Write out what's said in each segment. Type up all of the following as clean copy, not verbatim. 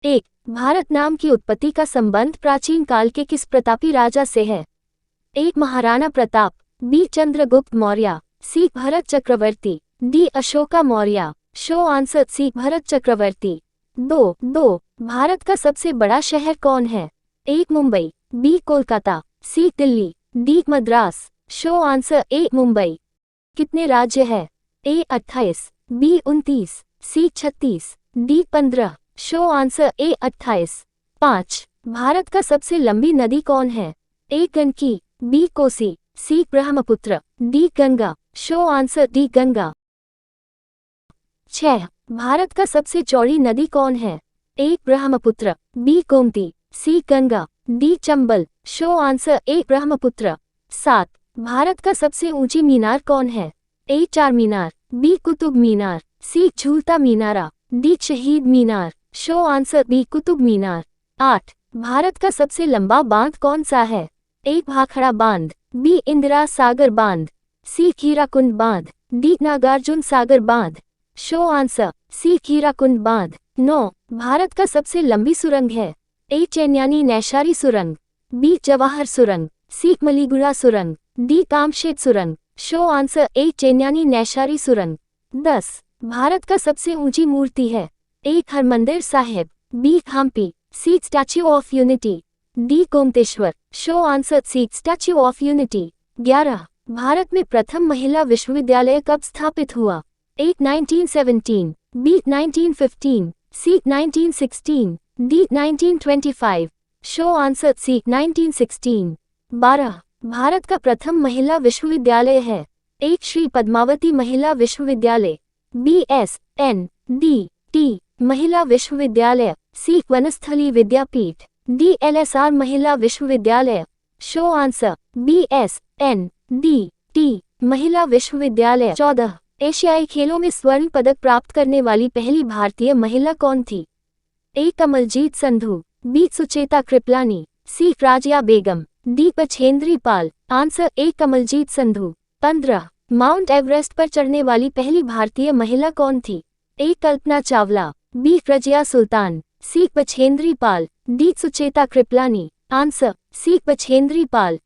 एक, भारत नाम की उत्पत्ति का संबंध प्राचीन काल के किस प्रतापी राजा से है? एक, Maharana Pratap, B, Chandragupta Maurya, C, Bharat Chakravarti, D, Ashoka Maurya. Show answer C, Bharat Chakravarti. दो, भारत का सबसे बड़ा शहर कौन है? एक, Mumbai, B, Kolkata, C, Delhi, D, Madras. Show answer A, Mumbai. कितने राज्य है? A, 28, B, 29, C, 36, D, 15। Show answer A, 28। 5, Bharat का सबसे लंबी नदी कौन है? A, Gandaki, B, Kosi, C, Brahmaputra, D, Ganga. Show answer D, Ganga. 6, Bharat का सबसे चौड़ी नदी कौन है? A, Brahmaputra, B, Gomti, C, Ganga, D, Chambal. Show answer A, Brahmaputra. 7, Bharat का सबसे ऊंची मीनार कौन है? ए, चार मीनार, बी, कुतुब मीनार, सी, झूलता मीनारा, डी, शहीद मीनार। Show answer B, Qutub Minar. 8, Bharat का सबसे लंबा बांध कौन सा है? ए, भाखड़ा बांध, बी, इंदिरा सागर बांध, सी, हीराकुंड बांध, डी, नागार्जुन सागर बांध। शो आंसर सी, हीराकुंड बांध। 9, भारत का सबसे लंबी सुरंग है? ए, चैन्यानी नैशारी सुरंग, बी, जवाहर सुरंग, सी, मलीगुड़ा सुरंग, डी, कामशेत सुरंग। शो आंसर ए, चैन्यानी नैशारी सुरंग। 10, भारत का सबसे ऊंची मूर्ति है? A, Harmandir Sahib, B, Hampi, C, Statue of Unity, D, Gomateshwara. Show answer C, Statue of Unity. 11, Bharat में प्रथम महिला विश्वविद्यालय कब स्थापित हुआ? A, 1917, B, 1915, C, 1916, D, 1925। Show answer C, 1916। 12, Bharat का प्रथम महिला विश्वविद्यालय है? एक, Shri Padmavati Mahila Vishwavidyalaya, B, S, N, D, T Mahila Vishwavidyalaya, C, Vanasthali Vidyapith, D, LSR Mahila Vishwavidyalaya. Show answer B, S, N, D, T Mahila Vishwavidyalaya. 14, एशियाई खेलों में स्वर्ण पदक प्राप्त करने वाली पहली भारतीय महिला कौन थी? A, Kamaljeet Sandhu, B, Sucheta Kripalani, C, Razia Begum, D, Bachendri Pal. Answer A, Kamaljeet Sandhu. 15, Mount Everest पर चढ़ने वाली पहली भारतीय महिला कौन थी? A, Kalpana Chawla, B, Razia Sultan, C, Bachendri Pal, D, Sucheta Kripalani. Answer C, Bachendri Pal.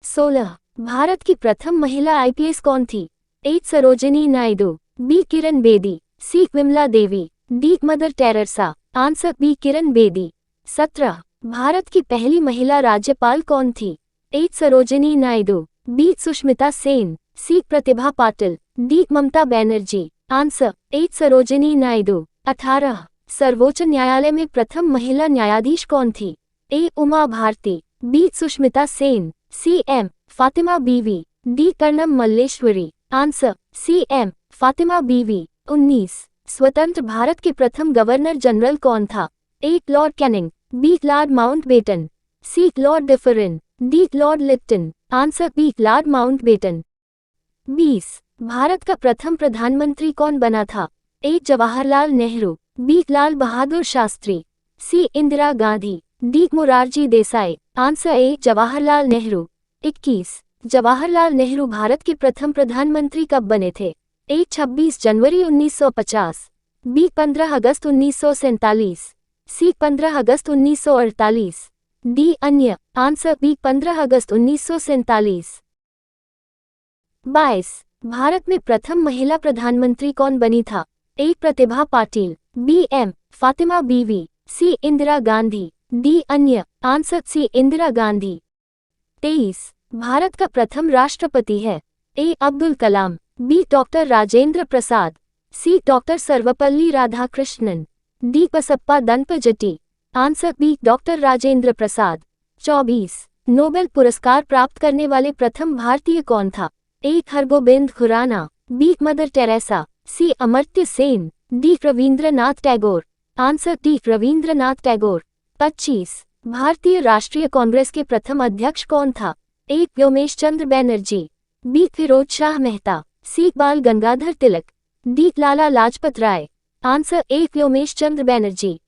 16, Bharat की प्रथम महिला IPS कौन थी? A, Sarojini Naidu, B, Kiran Bedi, C, Vimala Devi, D, Mother Teresa. Answer B, Kiran Bedi. 17, Bharat की पहली महिला राज्यपाल कौन थी? A, Sarojini Naidu, B, Sushmita Sen, C, Pratibha Patil, D, Mamata Banerjee. Answer A, Sarojini Naidu. 18, सर्वोच्च न्यायालय में प्रथम महिला न्यायाधीश कौन थी? A, Uma Bharti, B, Sushmita Sen, C, M, Fatima Beevi, D, Karnam Malleswari. Answer C, M, Fatima Beevi. 19, स्वतंत्र भारत के प्रथम गवर्नर जनरल कौन था? A, Lord Canning, B, Lord Mountbatten, C, Lord Dufferin, D, Lord Lipton. Answer B, Lord Mountbatten. 20, Bharat का प्रथम प्रधानमंत्री कौन बना था? A, Jawaharlal Nehru, B, Lal Bahadur Shastri, C, Indira Gandhi, D, Morarji Desai. Answer A, Jawaharlal Nehru. 21, Jawaharlal Nehru Bharat के प्रथम प्रधानमंत्री कब बने थे? ए, 26 जनवरी 1950, बी, 15 अगस्त 1947, सी, 15 अगस्त 1948, डी, अन्य। आंसर बी, 15 अगस्त 1947। 22, भारत में प्रथम महिला प्रधानमंत्री कौन बनी था? A, Pratibha Patil, B, M, Fatima Beevi, C, Indira Gandhi, D, अन्य। Answer C, Indira Gandhi. 23, भारत का प्रथम राष्ट्रपति है? A, Abdul Kalam, B, doctor Rajendra Prasad, C, doctor Sarvepalli Radhakrishnan, D, Basappa दनपजटी। Answer B, doctor Rajendra Prasad. 24, Nobel पुरस्कार प्राप्त करने वाले प्रथम भारतीय कौन था? A, Hargobind Khorana, B, Mother Teresa, C, Amartya Sen, D, Rabindranath Tagore. Answer D, Rabindranath Tagore. 25, भारतीय राष्ट्रीय कांग्रेस के प्रथम अध्यक्ष कौन था? A, Womesh Chandra Banerjee, B, Pherozeshah Mehta, C, Bal Gangadhar Tilak, D, Lala Lajpat Rai. Answer A, Womesh Chandra Banerjee.